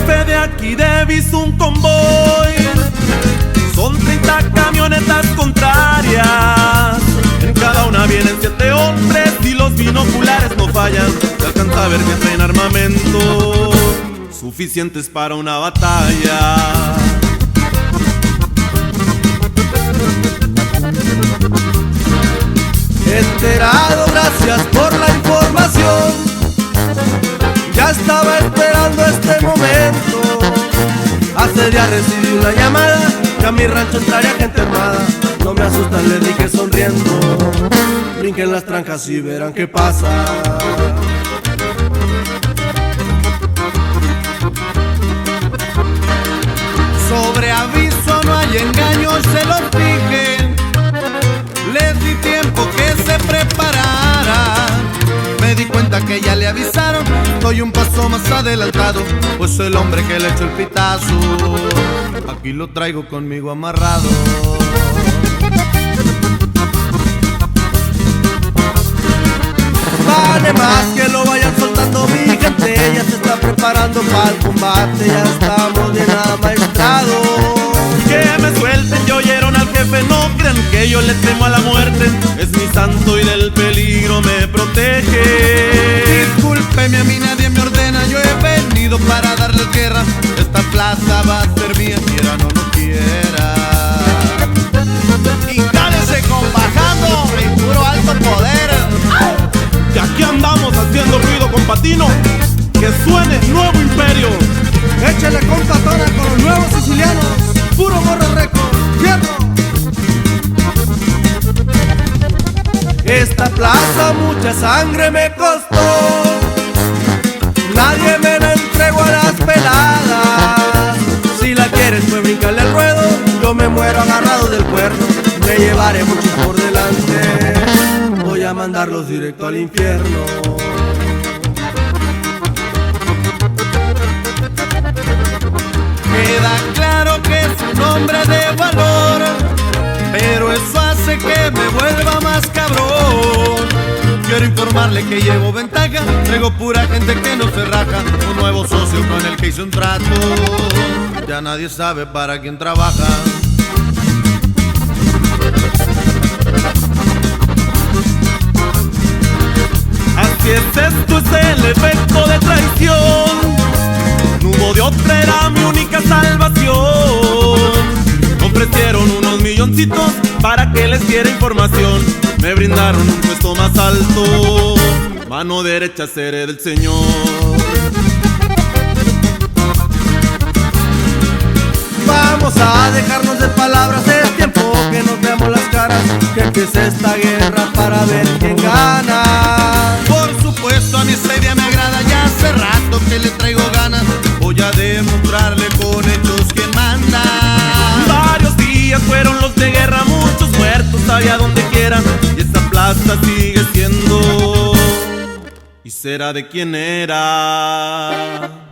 jefe de aquí de Viso un convoy. Son 30 camionetas contrarias, en cada una vienen 7 hombres y los binoculares no fallan. Se alcanza a ver que traen armamento suficientes para una batalla. Enterado, gracias por la información. Ya estaba esperando este momento. Hace días recibí una llamada que a mi rancho entraría gente armada. No me asustan, le dije sonriendo. Brinquen las trancas y verán qué pasa. Sobre aviso no hay engaños, se los dije. Les di tiempo que se prepararan. Me di cuenta que ya le avisaron. Estoy un paso más adelantado, pues el hombre que le echó el pitazo aquí lo traigo conmigo amarrado. Vale más que lo vayan soltando, mi gente ya se está preparando para el combate. Ya estamos bien amaestrados. Que me suelten, ya oyeron al jefe, no crean que yo le temo a la muerte. Es mi santo y del peligro me protege. Discúlpeme, a mí nadie me ordena, yo he venido para darles guerra. Esta plaza va a ser mía, quiera no lo quiera. Y cállese compajando en puro alto poder. Y aquí andamos haciendo ruido con Patino. Que suene Nuevo Imperio. Échale compa tona con los nuevos sicilianos. Puro morro récord, fierro. Esta plaza mucha sangre me costó. Nadie me la entregó a las peladas. Si la quieres pues bríncale al ruedo. Yo me muero agarrado del cuerno. Me llevaré muchos por delante. Voy a mandarlos directo al infierno. Queda claro que es un hombre de valor, pero eso hace que me vuelva más cabrón. Quiero informarle que llevo ventaja, traigo pura gente que no se raja. Un nuevo socio con el que hice un trato, ya nadie sabe para quién trabaja. Así es, esto es el efecto de traición. No hubo de otra, era mi única salvación. Me ofrecieron unos milloncitos para que les diera información. Me brindaron un puesto más alto, mano derecha seré del Señor. Vamos a dejarnos de palabras, es tiempo que nos veamos las caras. Que empiece esta guerra para ver quién gana. Por supuesto a mí esta idea me agrada, ya hace rato que le traigo ganas. Voy a demostrarle con hechos que manda. Varios días fueron los de guerra, muchos muertos había donde quiera. Y esa plaza sigue siendo y será de quien era.